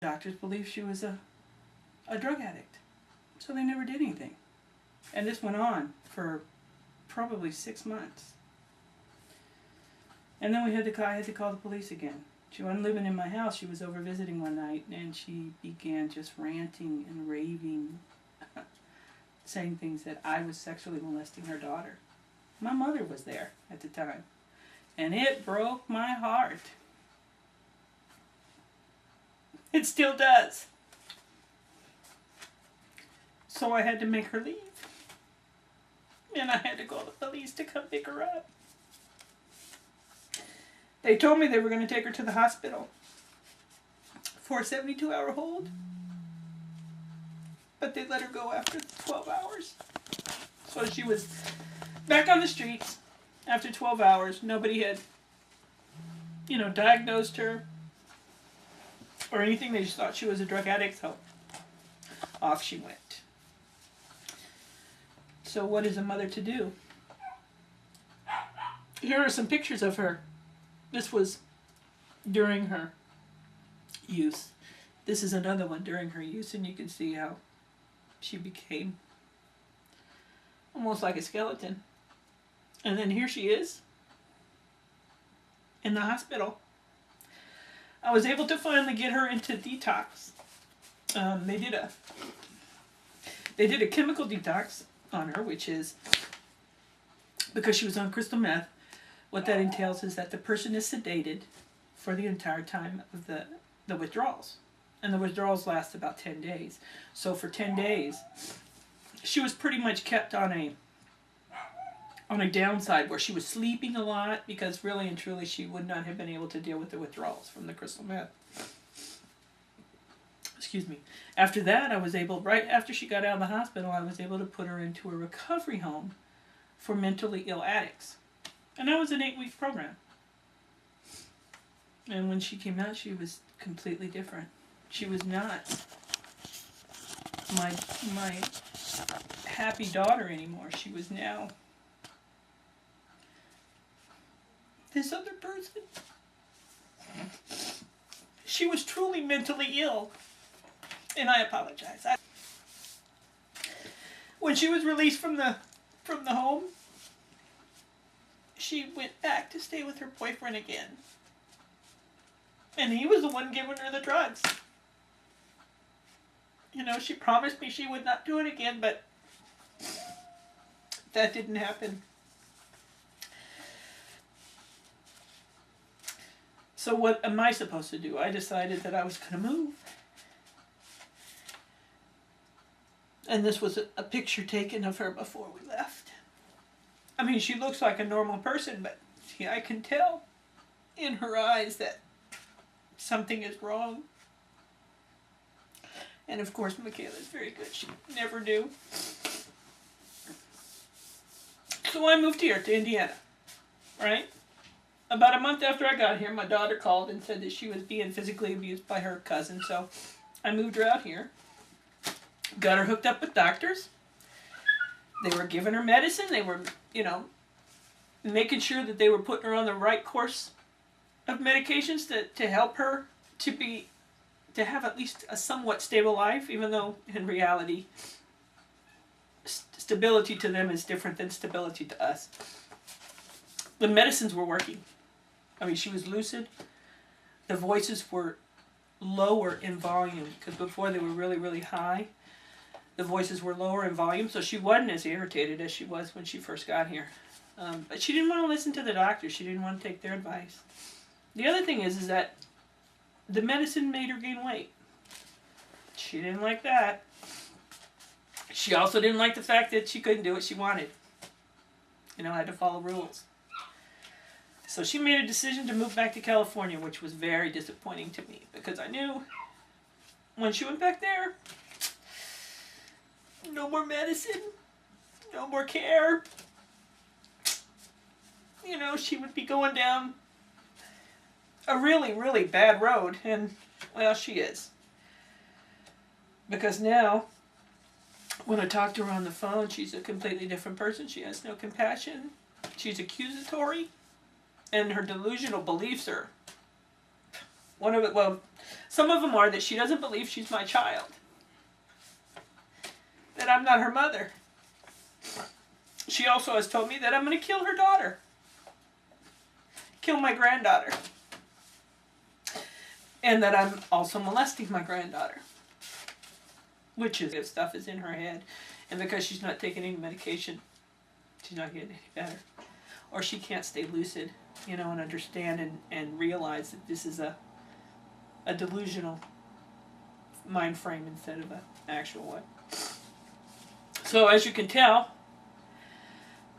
Doctors believed she was a drug addict. So they never did anything. And this went on for probably 6 months. And then I had to call the police again. She wasn't living in my house. She was over visiting one night, and she began just ranting and raving, saying things that I was sexually molesting her daughter. My mother was there at the time, and it broke my heart. It still does. So I had to make her leave, and I had to call the police to come pick her up. They told me they were going to take her to the hospital for a 72-hour hold, but they let her go after 12 hours. So she was back on the streets after 12 hours. Nobody had, diagnosed her or anything. They just thought she was a drug addict, so off she went. So what is a mother to do? Here are some pictures of her. This was during her use. This is another one during her use, and you can see how she became almost like a skeleton. And then here she is in the hospital. I was able to finally get her into detox. They did a chemical detox on her, which is because she was on crystal meth. What that entails is that the person is sedated for the entire time of the withdrawals. And the withdrawals last about 10 days. So for 10 days, she was pretty much kept on a downside where she was sleeping a lot, because really and truly she would not have been able to deal with the withdrawals from the crystal meth. Excuse me. After that, right after she got out of the hospital, I was able to put her into a recovery home for mentally ill addicts. And that was an 8-week program. And when she came out, she was completely different. She was not my happy daughter anymore. She was now this other person. She was truly mentally ill. And I apologize. When she was released from the home, she went back to stay with her boyfriend again. And he was the one giving her the drugs. She promised me she would not do it again, but that didn't happen. So what am I supposed to do? I decided that I was going to move. And this was a picture taken of her before we left. I mean, she looks like a normal person, but I can tell in her eyes that something is wrong. And of course, Michaela's very good. She never knew. So I moved here to Indiana, right? About a month after I got here, my daughter called and said that she was being physically abused by her cousin. So I moved her out here, got her hooked up with doctors. They were giving her medicine. They were, making sure that they were putting her on the right course of medications to help her to have at least a somewhat stable life, even though in reality, stability to them is different than stability to us. The medicines were working. I mean, she was lucid. The voices were lower in volume, because before they were really, really high. The voices were lower in volume, so she wasn't as irritated as she was when she first got here. But she didn't want to listen to the doctors. She didn't want to take their advice. The other thing is that the medicine made her gain weight. She didn't like that. She also didn't like the fact that she couldn't do what she wanted. Had to follow rules. So she made a decision to move back to California, which was very disappointing to me, because I knew when she went back there, no more medicine, no more care. She would be going down a really, really bad road, and, well, she is. Because now, when I talk to her on the phone, she's a completely different person. She has no compassion. She's accusatory, and her delusional beliefs are One of it, well, some of them are that she doesn't believe she's my child. That I'm not her mother. She also has told me that I'm going to kill her daughter. Kill my granddaughter. And that I'm also molesting my granddaughter. Which is, if stuff is in her head. And because she's not taking any medication, she's not getting any better. Or she can't stay lucid, you know, and understand and realize that this is a delusional mind frame instead of an actual one. So as you can tell,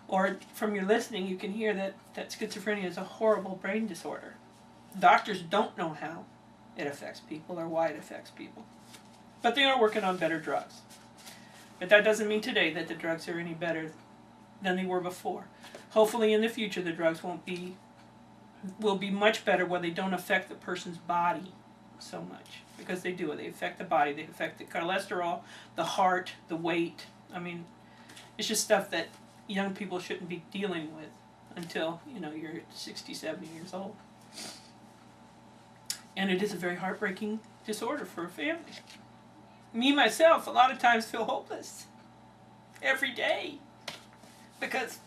or from your listening, you can hear that schizophrenia is a horrible brain disorder. Doctors don't know how it affects people or why it affects people. But they are working on better drugs. But that doesn't mean today that the drugs are any better than they were before. Hopefully in the future the drugs will be much better where they don't affect the person's body so much. Because they do. They affect the body. They affect the cholesterol, the heart, the weight. I mean, it's just stuff that young people shouldn't be dealing with until, you know, you're 60, 70 years old. And it is a very heartbreaking disorder for a family. Me, myself, a lot of times feel hopeless. Every day. Because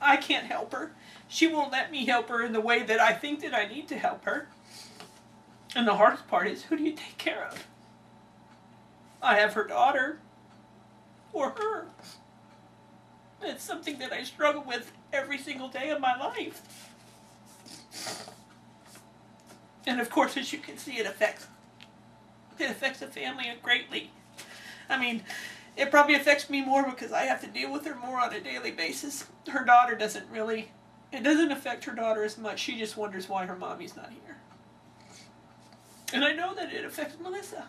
I can't help her. She won't let me help her in the way that I think that I need to help her. And the hardest part is, who do you take care of? I have her daughter. Or her. It's something that I struggle with every single day of my life. And of course, as you can see, it affects the family greatly. I mean, it probably affects me more because I have to deal with her more on a daily basis. Her daughter doesn't really, it doesn't affect her daughter as much. She just wonders why her mommy's not here. And I know that it affects Melissa.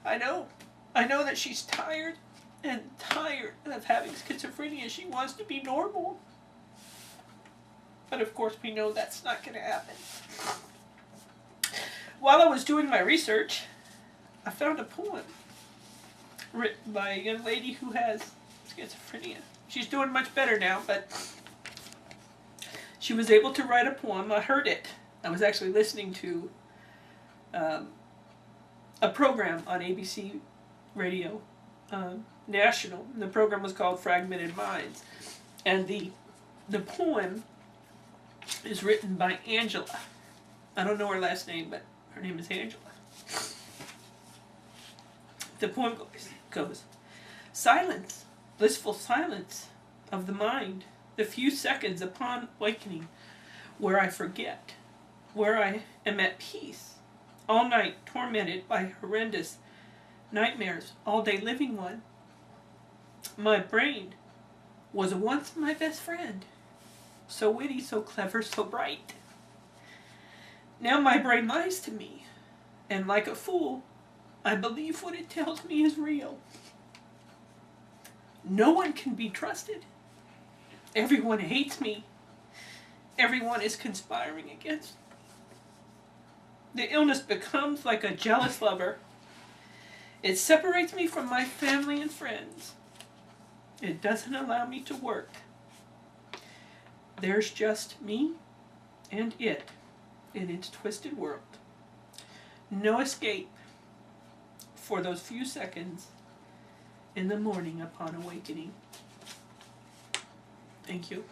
I know that she's tired of having schizophrenia. She wants to be normal. But of course we know that's not going to happen. While I was doing my research, I found a poem written by a young lady who has schizophrenia. She's doing much better now, but she was able to write a poem. I heard it. I was actually listening to a program on ABC Radio National. The program was called Fragmented Minds. And the poem is written by Angela. I don't know her last name, but her name is Angela. The poem goes, silence, blissful silence of the mind, the few seconds upon awakening, where I forget, where I am at peace, all night tormented by horrendous nightmares, all day living one. My brain was once my best friend, so witty, so clever, so bright. Now my brain lies to me, and like a fool, I believe what it tells me is real. No one can be trusted. Everyone hates me. Everyone is conspiring against me. The illness becomes like a jealous lover. It separates me from my family and friends. It doesn't allow me to work. There's just me and it in its twisted world. No escape for those few seconds in the morning upon awakening. Thank you.